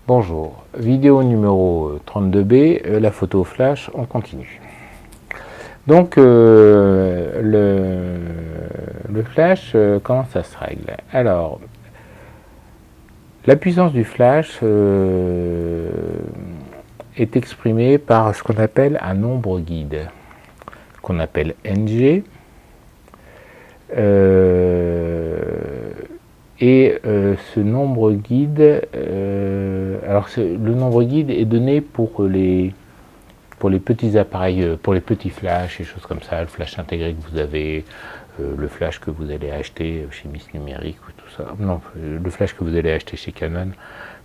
Bonjour, vidéo numéro 32B, la photo flash, on continue. Donc le flash, comment ça se règle? Alors, la puissance du flash est exprimée par ce qu'on appelle un nombre guide, qu'on appelle NG. Ce nombre guide, le nombre guide est donné pour les petits appareils, pour les petits flashs et choses comme ça, le flash intégré que vous avez, le flash que vous allez acheter chez Miss Numérique ou tout ça, non, le flash que vous allez acheter chez Canon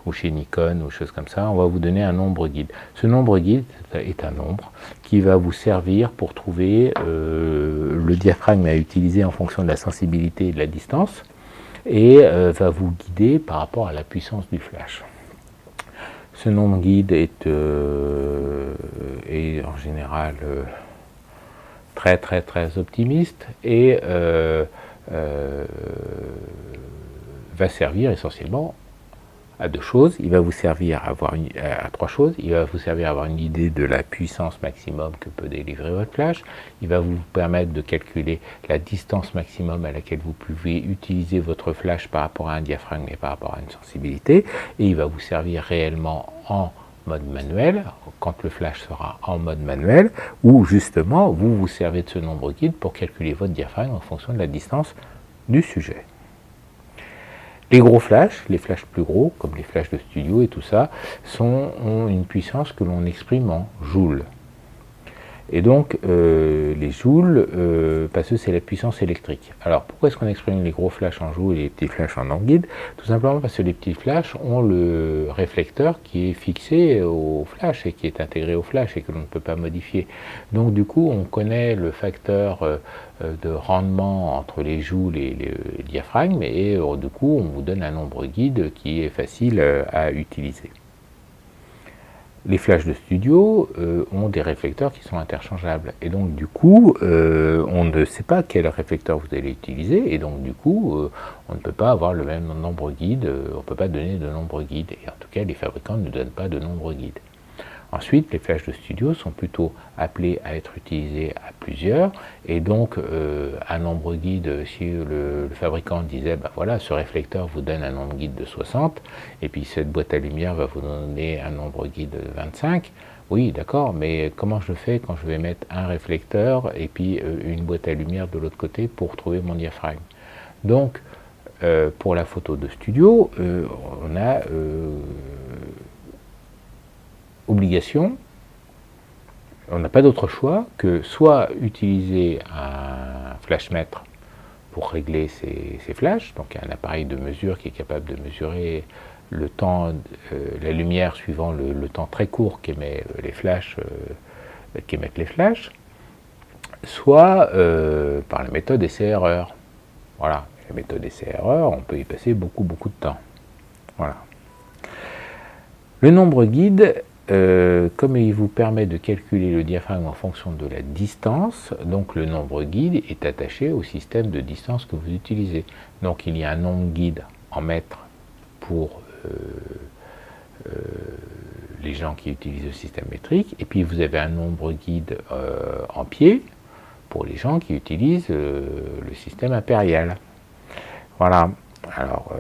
ou chez Nikon ou choses comme ça, on va vous donner un nombre guide. Ce nombre guide est un nombre qui va vous servir pour trouver le diaphragme à utiliser en fonction de la sensibilité et de la distance, et va vous guider par rapport à la puissance du flash. Ce nombre guide est en général très optimiste et va servir essentiellement à deux choses. Il va vous servir à trois choses. Il va vous servir à avoir une idée de la puissance maximum que peut délivrer votre flash. Il va vous permettre de calculer la distance maximum à laquelle vous pouvez utiliser votre flash par rapport à un diaphragme et par rapport à une sensibilité. Et il va vous servir réellement en mode manuel, quand le flash sera en mode manuel, où justement vous vous servez de ce nombre guide pour calculer votre diaphragme en fonction de la distance du sujet. Les gros flashs, les flashs plus gros, comme les flashs de studio et tout ça, ont une puissance que l'on exprime en joules. Et donc, les joules, parce que c'est la puissance électrique. Alors, pourquoi est-ce qu'on exprime les gros flashs en joules et les petits flashs en nombre guide? Tout simplement parce que les petits flashs ont le réflecteur qui est fixé au flash et qui est intégré au flash et que l'on ne peut pas modifier. Donc, du coup, on connaît le facteur de rendement entre les joules et les diaphragmes, et du coup, on vous donne un nombre guide qui est facile à utiliser. Les flashs de studio ont des réflecteurs qui sont interchangeables, et donc du coup on ne sait pas quel réflecteur vous allez utiliser, et donc du coup on ne peut pas avoir le même nombre guide, on ne peut pas donner de nombre guide, et en tout cas les fabricants ne donnent pas de nombre guide. Ensuite, les flashs de studio sont plutôt appelés à être utilisés à plusieurs, et donc un nombre guide, si le fabricant disait ben voilà, ce réflecteur vous donne un nombre guide de 60, et puis cette boîte à lumière va vous donner un nombre guide de 25, oui d'accord, mais comment je fais quand je vais mettre un réflecteur et puis une boîte à lumière de l'autre côté pour trouver mon diaphragme? Donc pour la photo de studio, on a obligation, on n'a pas d'autre choix que soit utiliser un flashmètre pour régler ces flashs, donc un appareil de mesure qui est capable de mesurer le temps, la lumière suivant le temps très court qu'émettent les flashs, soit par la méthode essai-erreur. Voilà, la méthode essai-erreur, on peut y passer beaucoup de temps. Voilà. Le nombre guide, comme il vous permet de calculer le diaphragme en fonction de la distance, donc le nombre guide est attaché au système de distance que vous utilisez. Donc il y a un nombre guide en mètres pour les gens qui utilisent le système métrique, et puis vous avez un nombre guide en pieds pour les gens qui utilisent le système impérial. Voilà. Alors,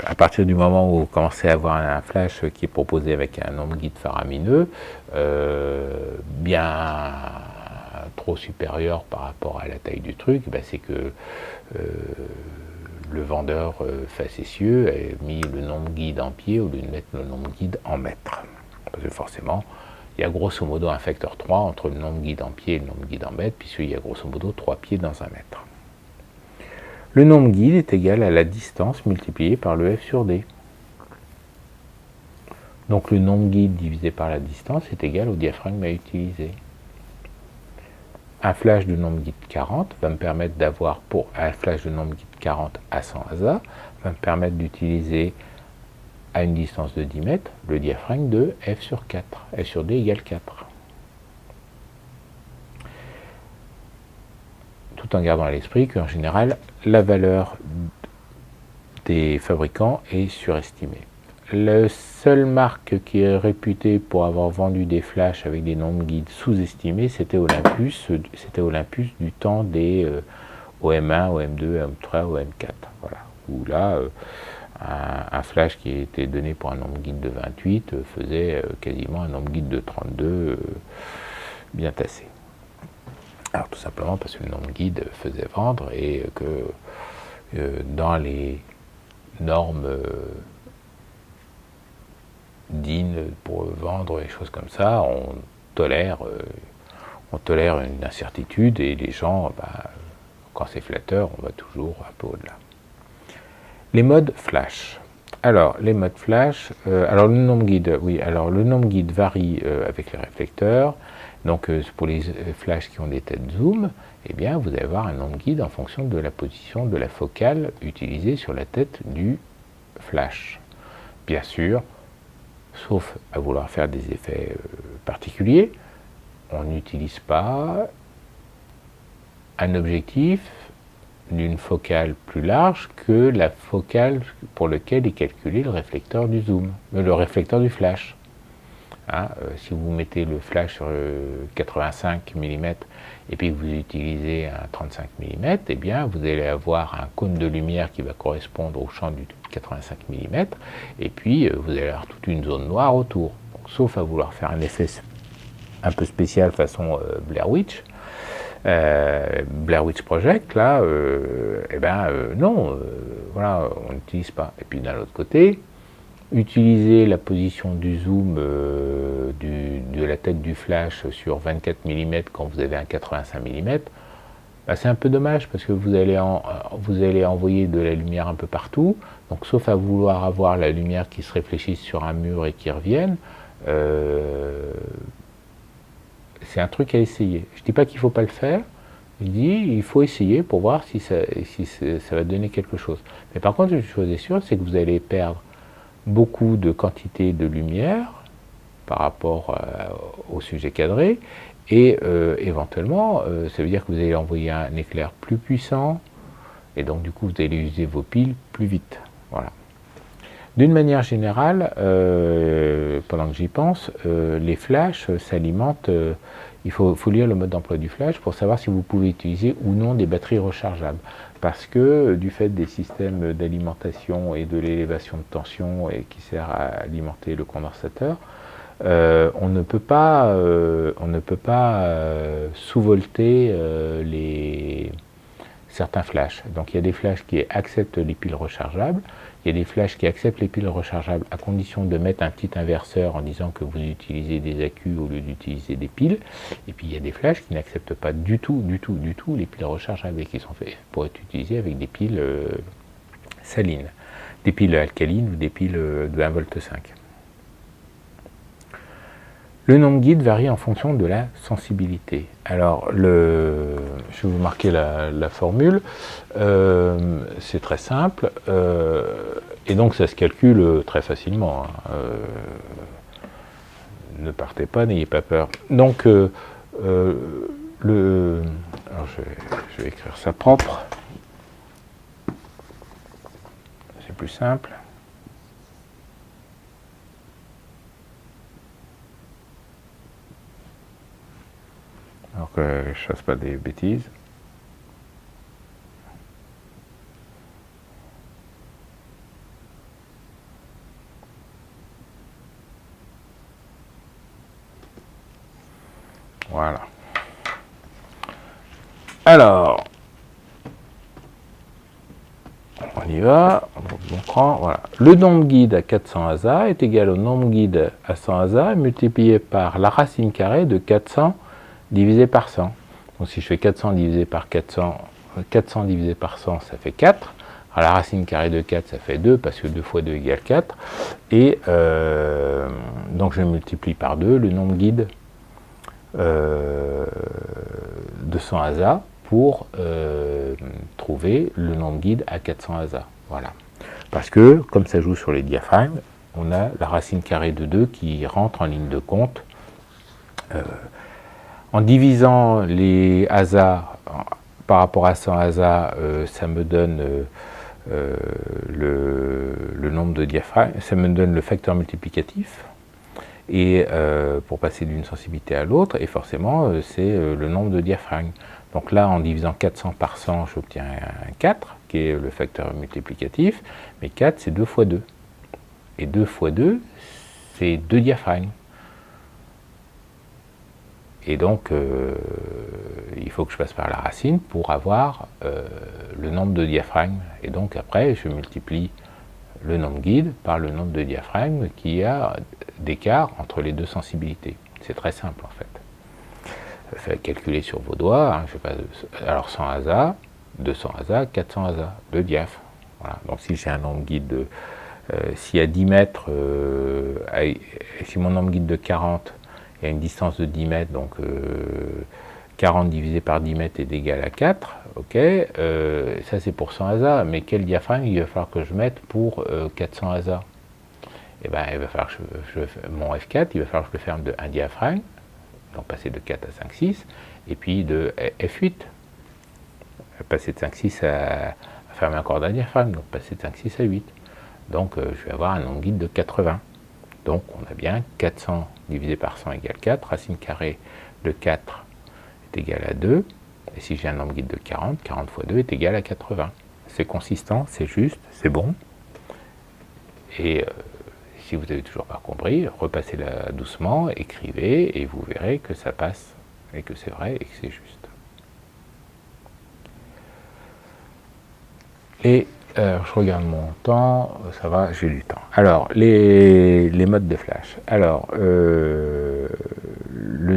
à partir du moment où vous commencez à avoir un flash qui est proposé avec un nombre guide faramineux, bien trop supérieur par rapport à la taille du truc, ben c'est que le vendeur facétieux a mis le nombre guide en pieds au lieu de mettre le nombre guide en mètres. Parce que forcément, il y a grosso modo un facteur 3 entre le nombre guide en pieds et le nombre guide en mètres, puisqu'il y a grosso modo 3 pieds dans un mètre. Le nombre guide est égal à la distance multipliée par le f sur d. Donc le nombre guide divisé par la distance est égal au diaphragme à utiliser. Un flash de nombre guide 40 va me permettre d'avoir, pour un flash de nombre guide 40 à 100 ASA, va me permettre d'utiliser à une distance de 10 mètres le diaphragme de f sur 4. F sur d égale 4. Tout en gardant à l'esprit qu'en général, la valeur des fabricants est surestimée. la seule marque qui est réputée pour avoir vendu des flashs avec des nombres guides sous-estimés, c'était Olympus du temps des OM1, OM2, OM3, OM4. Voilà. Où là, un flash qui était donné pour un nombre guide de 28 faisait quasiment un nombre guide de 32 bien tassé. Alors tout simplement parce que le nombre guide faisait vendre et que dans les normes DIN pour vendre et choses comme ça, on tolère une incertitude et les gens, quand c'est flatteur, on va toujours un peu au-delà. Les modes flash. Alors, les modes flash, alors le nombre guide varie avec les réflecteurs. Donc, pour les flashs qui ont des têtes zoom, eh bien, vous allez avoir un nombre guide en fonction de la position de la focale utilisée sur la tête du flash. Bien sûr, sauf à vouloir faire des effets particuliers, on n'utilise pas un objectif d'une focale plus large que la focale pour laquelle est calculé le réflecteur du zoom, le réflecteur du flash. Si vous mettez le flash sur 85 mm et puis que vous utilisez un 35 mm, eh bien vous allez avoir un cône de lumière qui va correspondre au champ du 85 mm et puis vous allez avoir toute une zone noire autour. Donc, sauf à vouloir faire un effet un peu spécial façon Blair Witch Project, là, non, voilà, on n'utilise pas. Et puis d'un autre côté, utiliser la position du zoom de la tête du flash sur 24 mm quand vous avez un 85 mm, c'est un peu dommage parce que vous allez envoyer de la lumière un peu partout. Donc, sauf à vouloir avoir la lumière qui se réfléchisse sur un mur et qui revienne, c'est un truc à essayer. Je ne dis pas qu'il ne faut pas le faire, je dis il faut essayer pour voir si ça va donner quelque chose. Mais par contre, une chose est sûre, c'est que vous allez perdre beaucoup de quantité de lumière par rapport au sujet cadré et éventuellement, ça veut dire que vous allez envoyer un éclair plus puissant et donc du coup, vous allez user vos piles plus vite. Voilà. D'une manière générale, pendant que j'y pense, les flashs s'alimentent, il faut lire le mode d'emploi du flash pour savoir si vous pouvez utiliser ou non des batteries rechargeables. Parce que du fait des systèmes d'alimentation et de l'élévation de tension et qui sert à alimenter le condensateur, on ne peut pas sous-volter certains flashs. Donc il y a des flashs qui acceptent les piles rechargeables, il y a des flashs qui acceptent les piles rechargeables à condition de mettre un petit inverseur en disant que vous utilisez des accus au lieu d'utiliser des piles, et puis il y a des flashs qui n'acceptent pas du tout les piles rechargeables et qui sont faits pour être utilisés avec des piles salines, des piles alcalines ou des piles de 1,5 V. Le nombre guide varie en fonction de la sensibilité. Alors, je vais vous marquer la formule. C'est très simple. Et donc, ça se calcule très facilement. Ne partez pas, n'ayez pas peur. Donc, alors je vais écrire ça propre. C'est plus simple. Alors que je ne fasse pas des bêtises. Voilà. Alors, on y va. On prend, voilà. Le nombre guide à 400 ASA est égal au nombre guide à 100 ASA multiplié par la racine carrée de 400 divisé par 100. Donc si je fais 400 divisé par 400, 400 divisé par 100, ça fait 4. Alors la racine carrée de 4, ça fait 2, parce que 2 fois 2 égale 4. Et donc je multiplie par 2 le nombre guide de 100 ASA pour trouver le nombre guide à 400 ASA. Voilà. Parce que, comme ça joue sur les diaphragmes, on a la racine carrée de 2 qui rentre en ligne de compte. En divisant les ASA par rapport à 100 ASA, ça me donne le nombre de diaphragmes, ça me donne le facteur multiplicatif, et pour passer d'une sensibilité à l'autre, et forcément c'est le nombre de diaphragmes. Donc là, en divisant 400 par 100, j'obtiens un 4, qui est le facteur multiplicatif, mais 4 c'est 2 fois 2. Et 2 fois 2, c'est 2 diaphragmes. Et donc, il faut que je passe par la racine pour avoir le nombre de diaphragmes. Et donc après, je multiplie le nombre guide par le nombre de diaphragmes qui a d'écart entre les deux sensibilités. C'est très simple en fait. Faites calculer sur vos doigts. Hein, je sais pas, alors 100 ASA, 200 ASA, 400 ASA, 2 diaph. Voilà. Donc si j'ai un nombre guide de... si à 10 mètres, si mon nombre guide de 40, il y a une distance de 10 mètres, donc 40 divisé par 10 mètres est égal à 4, ok, ça c'est pour 100 ASA, mais quel diaphragme il va falloir que je mette pour 400 ASA? Eh bien, il va falloir que mon F4, il va falloir que je le ferme de 1 diaphragme, donc passer de 4 à 5, 6, et puis de F8, passer de 5, 6 à fermer encore d'un diaphragme, donc passer de 5, 6 à 8. Donc je vais avoir un nombre guide de 80. Donc on a bien 400 divisé par 100 égale 4, racine carrée de 4 est égale à 2, et si j'ai un nombre guide de 40, 40 fois 2 est égal à 80. C'est consistant, c'est juste, c'est bon. Et si vous n'avez toujours pas compris, repassez-la doucement, écrivez, et vous verrez que ça passe, et que c'est vrai, et que c'est juste. Et je regarde mon temps, ça va, j'ai du temps. Alors, les modes de flash. Alors, le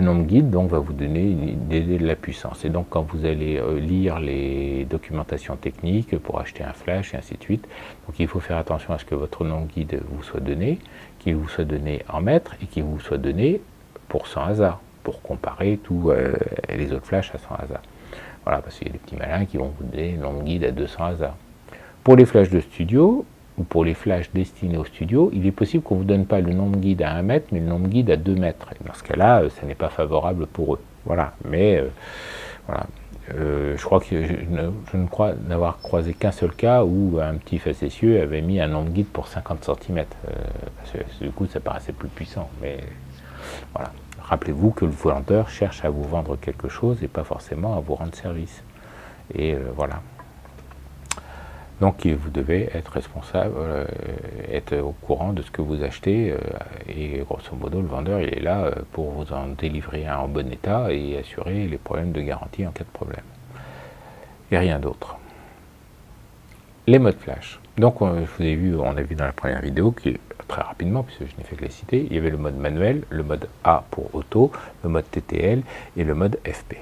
nombre guide donc, va vous donner une idée de la puissance. Et donc, quand vous allez lire les documentations techniques pour acheter un flash et ainsi de suite, donc il faut faire attention à ce que votre nombre guide vous soit donné, qu'il vous soit donné en mètres et qu'il vous soit donné pour 100 ASA, pour comparer tous les autres flashs à 100 ASA. Voilà, parce qu'il y a des petits malins qui vont vous donner le nombre guide à 200 ASA. Pour les flashs de studio, ou pour les flashs destinés au studio, il est possible qu'on ne vous donne pas le nombre guide à 1 mètre, mais le nombre guide à 2 mètres. Et dans ce cas-là, ça n'est pas favorable pour eux. Voilà. Mais voilà. Je crois que je ne crois n'avoir croisé qu'un seul cas où un petit facétieux avait mis un nombre guide pour 50 cm. Parce que du coup, ça paraissait plus puissant. Mais voilà. Rappelez-vous que le vendeur cherche à vous vendre quelque chose et pas forcément à vous rendre service. Et voilà. Donc vous devez être responsable, être au courant de ce que vous achetez, et grosso modo le vendeur il est là pour vous en délivrer un en bon état et assurer les problèmes de garantie en cas de problème. Et rien d'autre. Les modes flash. Donc je vous ai vu, on a vu dans la première vidéo, qui très rapidement, puisque je n'ai fait que les citer, il y avait le mode manuel, le mode A pour auto, le mode TTL et le mode FP.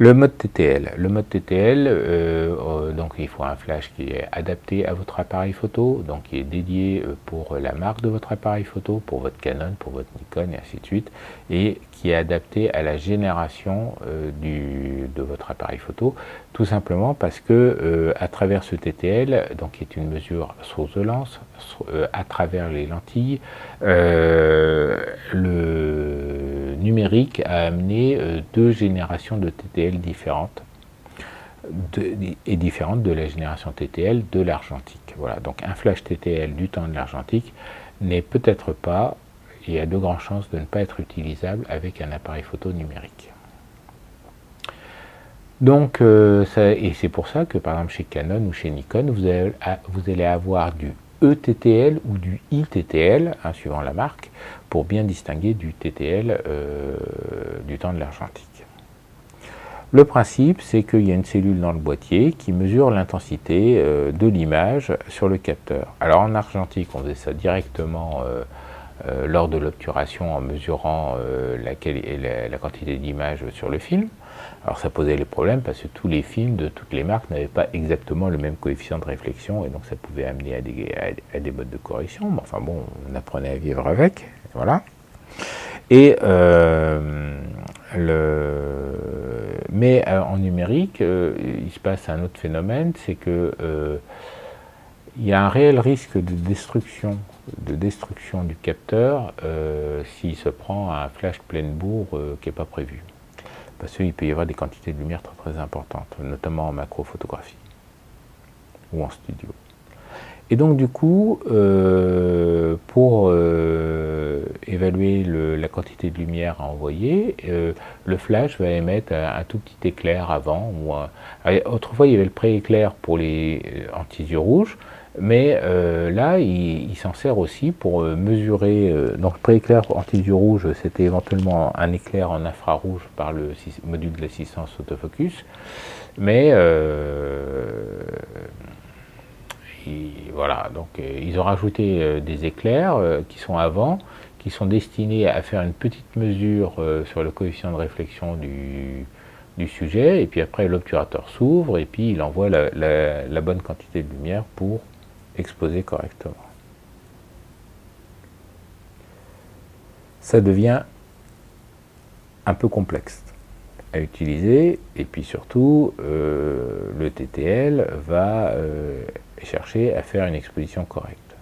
Le mode TTL. Le mode TTL, donc il faut un flash qui est adapté à votre appareil photo, donc qui est dédié pour la marque de votre appareil photo, pour votre Canon, pour votre Nikon et ainsi de suite, et qui est adapté à la génération de votre appareil photo, tout simplement parce que à travers ce TTL, donc qui est une mesure source de lens, à travers les lentilles, le numérique a amené deux générations de TTL différentes et différentes de la génération TTL de l'argentique. Voilà, donc un flash TTL du temps de l'argentique n'est peut-être pas, et a de grandes chances de ne pas être utilisable avec un appareil photo numérique. Donc, et c'est pour ça que par exemple chez Canon ou chez Nikon, vous allez avoir du ETTL ou du ITTL, hein, suivant la marque, pour bien distinguer du TTL du temps de l'argentique. Le principe, c'est qu'il y a une cellule dans le boîtier qui mesure l'intensité de l'image sur le capteur. Alors en argentique, on faisait ça directement lors de l'obturation en mesurant la quantité d'image sur le film. Alors ça posait les problèmes parce que tous les films de toutes les marques n'avaient pas exactement le même coefficient de réflexion et donc ça pouvait amener à des modes de correction. Mais enfin bon, on apprenait à vivre avec, voilà. Et mais en numérique, il se passe un autre phénomène, c'est que il y a un réel risque de destruction du capteur s'il se prend à un flash pleine bourre qui n'est pas prévu. Parce qu'il peut y avoir des quantités de lumière très très importantes, notamment en macrophotographie. ou en studio. Et donc du coup, pour évaluer la quantité de lumière à envoyer, le flash va émettre un tout petit éclair avant. Autrefois, il y avait le pré-éclair pour les anti-yeux rouges, mais là, il s'en sert aussi pour mesurer. Donc le pré-éclair anti-yeux rouges, c'était éventuellement un éclair en infrarouge par le module d'assistance autofocus, mais voilà, donc ils ont rajouté des éclairs qui sont avant, qui sont destinés à faire une petite mesure sur le coefficient de réflexion du sujet, et puis après l'obturateur s'ouvre, et puis il envoie la bonne quantité de lumière pour exposer correctement. Ça devient un peu complexe à utiliser, et puis surtout le TTL va chercher à faire une exposition correcte.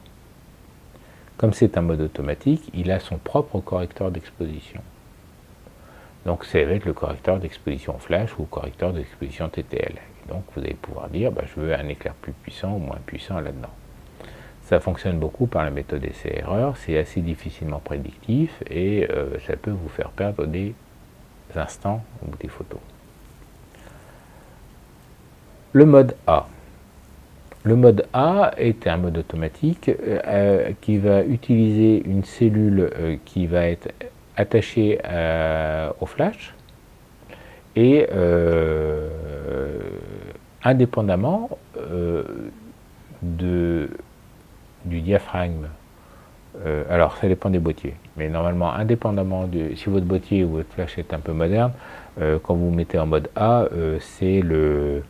Comme c'est un mode automatique, il a son propre correcteur d'exposition. Donc ça va être le correcteur d'exposition flash ou correcteur d'exposition TTL. Et donc vous allez pouvoir dire, je veux un éclair plus puissant ou moins puissant là-dedans. Ça fonctionne beaucoup par la méthode essai-erreur, c'est assez difficilement prédictif et ça peut vous faire perdre des instants ou des photos. Le mode A. Le mode A est un mode automatique qui va utiliser une cellule qui va être attachée au flash et indépendamment du diaphragme. Alors ça dépend des boîtiers, mais normalement indépendamment si votre boîtier ou votre flash est un peu moderne, quand vous mettez en mode A, c'est le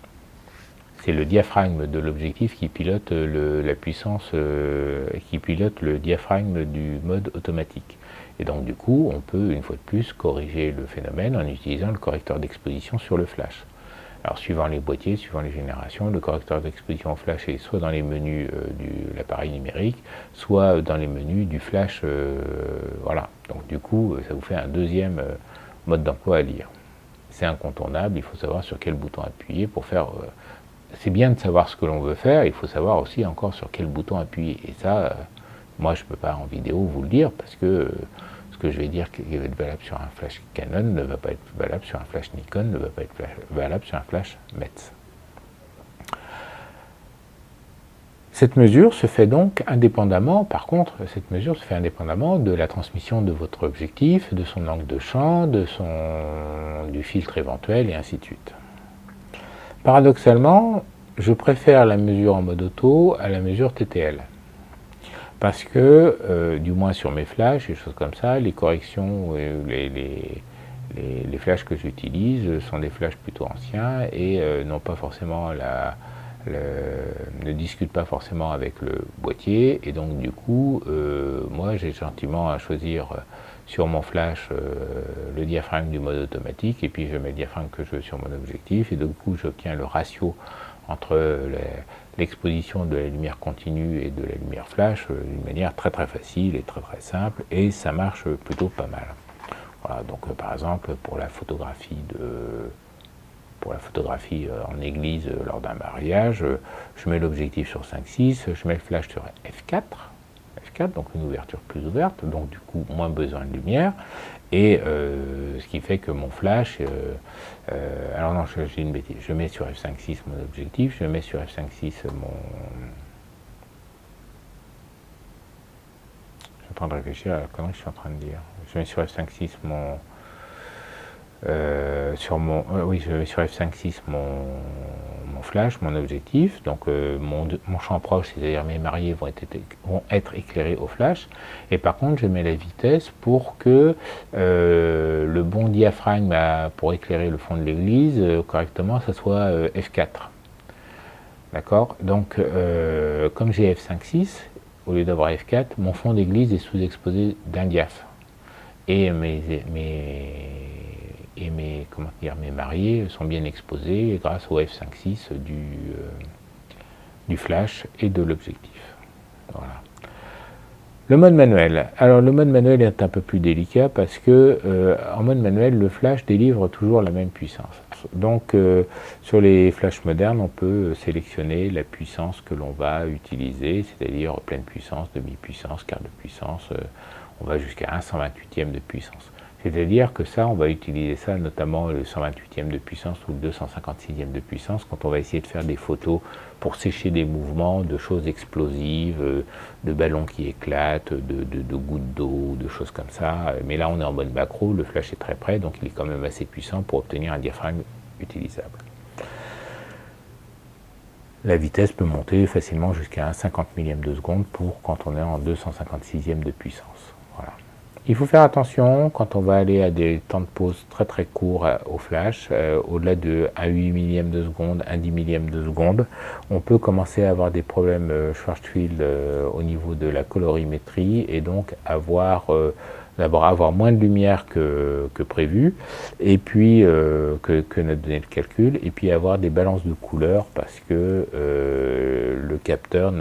diaphragme de l'objectif qui pilote la puissance, qui pilote le diaphragme du mode automatique. Et donc du coup, on peut une fois de plus corriger le phénomène en utilisant le correcteur d'exposition sur le flash. Alors suivant les boîtiers, suivant les générations, le correcteur d'exposition flash est soit dans les menus de l'appareil numérique, soit dans les menus du flash. Voilà. Donc du coup, ça vous fait un deuxième mode d'emploi à lire. C'est incontournable, il faut savoir sur quel bouton appuyer pour faire... c'est bien de savoir ce que l'on veut faire, il faut savoir aussi encore sur quel bouton appuyer. Et ça, moi je ne peux pas en vidéo vous le dire, parce que ce que je vais dire qui va être valable sur un flash Canon ne va pas être valable sur un flash Nikon, ne va pas être valable sur un flash Metz. Cette mesure se fait donc indépendamment, par contre, cette mesure se fait indépendamment de la transmission de votre objectif, de son angle de champ, du filtre éventuel, et ainsi de suite. Paradoxalement, je préfère la mesure en mode auto à la mesure TTL. Parce que, du moins sur mes flashs et choses comme ça, les corrections, les flashs que j'utilise sont des flashs plutôt anciens et n'ont pas forcément ne discutent pas forcément avec le boîtier. Et donc du coup, moi j'ai gentiment à choisir sur mon flash le diaphragme du mode automatique, et puis je mets le diaphragme que je veux sur mon objectif, et du coup j'obtiens le ratio entre l'exposition de la lumière continue et de la lumière flash d'une manière très très facile et très très simple, et ça marche plutôt pas mal. Voilà, donc par exemple pour la photographie en église lors d'un mariage, je mets l'objectif sur 5.6, je mets le flash sur f4, donc une ouverture plus ouverte, donc du coup moins besoin de lumière, et ce qui fait que mon flash, alors non, j'ai une bêtise, je mets sur f5.6 mon objectif, je mets sur f5.6 mon... Je suis en train de réfléchir à la connerie que je suis en train de dire. Je mets sur f5.6 mon... je mets sur f5.6 mon flash, mon objectif, donc mon champ proche, c'est-à-dire mes mariés vont être éclairés au flash, et par contre je mets la vitesse pour que le bon diaphragme pour éclairer le fond de l'église correctement, ça soit f4. D'accord? Donc comme j'ai f5.6, au lieu d'avoir f4, mon fond d'église est sous-exposé d'un diaph. Et mes mariés sont bien exposés grâce au f5.6 du flash et de l'objectif. Voilà. Le mode manuel. Alors le mode manuel est un peu plus délicat parce que en mode manuel, le flash délivre toujours la même puissance. Donc sur les flashs modernes, on peut sélectionner la puissance que l'on va utiliser, c'est-à-dire pleine puissance, demi-puissance, quart de puissance, on va jusqu'à un 128e de puissance. C'est-à-dire que ça, on va utiliser ça, notamment le 128e de puissance ou le 256e de puissance, quand on va essayer de faire des photos pour sécher des mouvements, de choses explosives, de ballons qui éclatent, de gouttes d'eau, de choses comme ça. Mais là, on est en mode macro, le flash est très près, donc il est quand même assez puissant pour obtenir un diaphragme utilisable. La vitesse peut monter facilement jusqu'à un 50 millième de seconde pour quand on est en 256e de puissance. Voilà. Il faut faire attention quand on va aller à des temps de pause très très courts au flash, au-delà de 1 8 millième de seconde, 1 10 millième de seconde, on peut commencer à avoir des problèmes Schwarzschild au niveau de la colorimétrie et donc d'abord avoir moins de lumière que prévu, et puis que notre donnée de calcul, et puis avoir des balances de couleurs parce que le capteur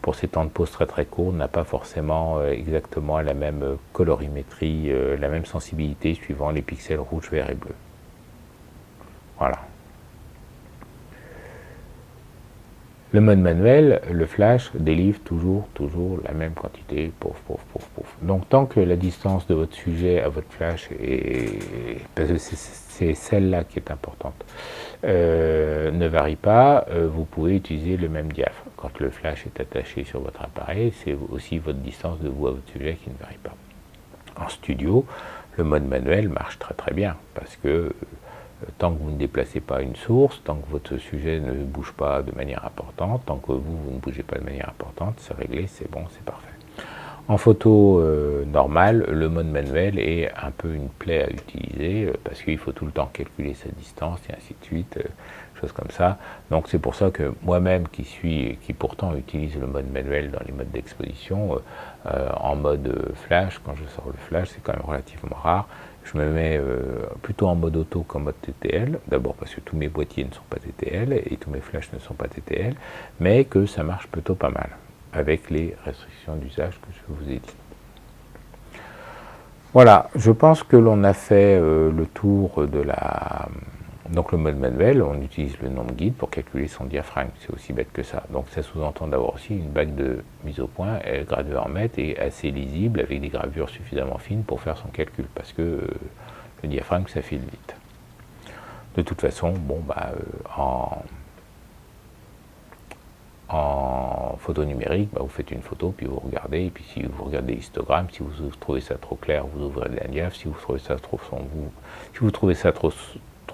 pour ces temps de pause très très courts, n'a pas forcément exactement la même colorimétrie, la même sensibilité suivant les pixels rouges, verts et bleus. Voilà. Le mode manuel, le flash délivre toujours la même quantité, pouf, pouf, pouf, pouf. Donc tant que la distance de votre sujet à votre flash parce que c'est celle-là qui est importante, ne varie pas, vous pouvez utiliser le même diaph. Quand le flash est attaché sur votre appareil, c'est aussi votre distance de vous à votre sujet qui ne varie pas. En studio, le mode manuel marche très très bien parce que tant que vous ne déplacez pas une source, tant que votre sujet ne bouge pas de manière importante, tant que vous ne bougez pas de manière importante, c'est réglé, c'est bon, c'est parfait. En photo normale, le mode manuel est un peu une plaie à utiliser parce qu'il faut tout le temps calculer sa distance et ainsi de suite, choses comme ça. Donc c'est pour ça que moi-même qui pourtant utilise le mode manuel dans les modes d'exposition, en mode flash, quand je sors le flash, c'est quand même relativement rare. Je me mets plutôt en mode auto qu'en mode TTL, d'abord parce que tous mes boîtiers ne sont pas TTL et tous mes flashs ne sont pas TTL, mais que ça marche plutôt pas mal, avec les restrictions d'usage que je vous ai dit. Voilà, je pense que l'on a fait le tour de donc le mode manuel, on utilise le nombre guide pour calculer son diaphragme, c'est aussi bête que ça. Donc ça sous-entend d'avoir aussi une bague de mise au point, elle gravée en mètres et assez lisible avec des gravures suffisamment fines pour faire son calcul, parce que le diaphragme ça file vite. De toute façon, bon en photo numérique, vous faites une photo, puis vous regardez, et puis si vous regardez l'histogramme, si vous trouvez ça trop clair, vous ouvrez d'un diaph, si vous trouvez ça trop sombre, si vous trouvez ça trop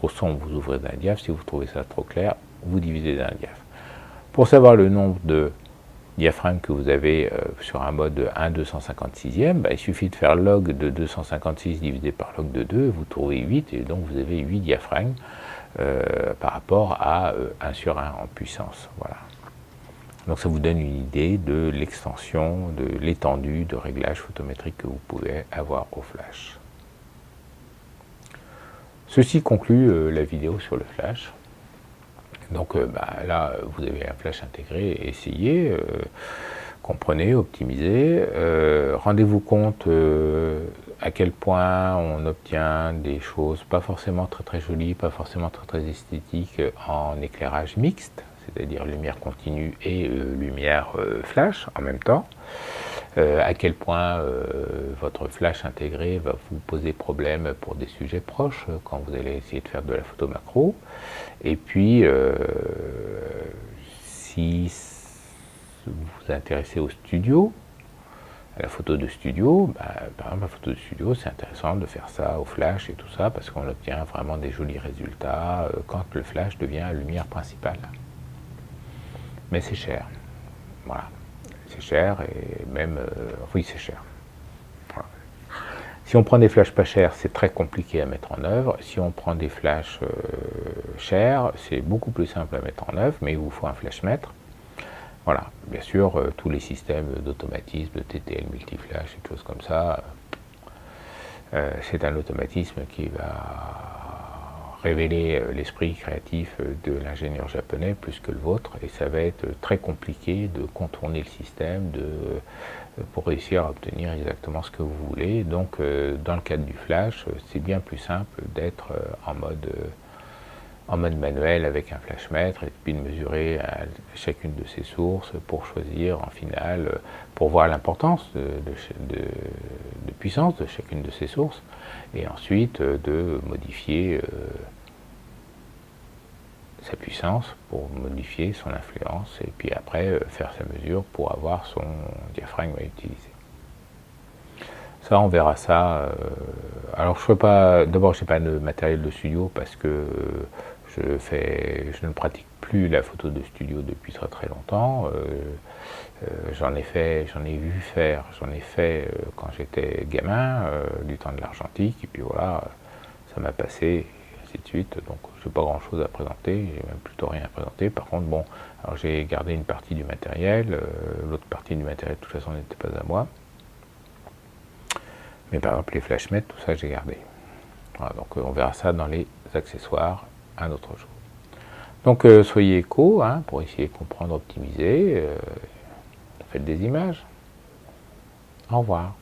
sombre, vous ouvrez d'un diaph, si vous trouvez ça trop clair, vous divisez d'un diaph. Pour savoir le nombre de diaphragmes que vous avez sur un mode 1 256e, il suffit de faire log de 256 divisé par log de 2, vous trouvez 8, et donc vous avez 8 diaphragmes par rapport à 1 sur 1 en puissance. Voilà. Donc ça vous donne une idée de l'extension, de l'étendue de réglage photométrique que vous pouvez avoir au flash. Ceci conclut la vidéo sur le flash. Donc là, vous avez un flash intégré, essayez, comprenez, optimisez, rendez-vous compte à quel point on obtient des choses pas forcément très très jolies, pas forcément très très esthétiques en éclairage mixte, c'est-à-dire lumière continue et lumière flash en même temps. À quel point votre flash intégré va vous poser problème pour des sujets proches quand vous allez essayer de faire de la photo macro. Et puis, si vous vous intéressez au studio, à la photo de studio, par exemple la photo de studio, c'est intéressant de faire ça au flash et tout ça, parce qu'on obtient vraiment des jolis résultats quand le flash devient la lumière principale. Mais c'est cher. Voilà. C'est cher et même, oui c'est cher. Voilà. Si on prend des flashs pas chers, c'est très compliqué à mettre en œuvre. Si on prend des flashs chers, c'est beaucoup plus simple à mettre en œuvre, mais il vous faut un flashmètre. Voilà, bien sûr, tous les systèmes d'automatisme, de TTL multiflash et choses comme ça, c'est un automatisme qui va révéler l'esprit créatif de l'ingénieur japonais plus que le vôtre, et ça va être très compliqué de contourner le système pour réussir à obtenir exactement ce que vous voulez. Donc dans le cadre du flash, c'est bien plus simple d'être en mode manuel avec un flashmètre et puis de mesurer chacune de ces sources pour choisir en finale, pour voir l'importance de puissance de chacune de ces sources, et ensuite de modifier sa puissance pour modifier son influence, et puis après faire sa mesure pour avoir son diaphragme à utiliser. Ça, on verra ça. Alors, je d'abord, je n'ai pas de matériel de studio parce que je ne pratique plus la photo de studio depuis très très longtemps. J'en ai fait quand j'étais gamin, du temps de l'argentique, et puis voilà, ça m'a passé, ainsi de suite. Donc, je n'ai pas grand chose à présenter, j'ai même plutôt rien à présenter. Par contre, bon, alors j'ai gardé une partie du matériel, l'autre partie du matériel, de toute façon, n'était pas à moi. Mais par exemple, les flashmètres, tout ça, j'ai gardé. Voilà, donc on verra ça dans les accessoires un autre jour. Donc soyez éco, hein, pour essayer de comprendre, optimiser, faites des images. Au revoir.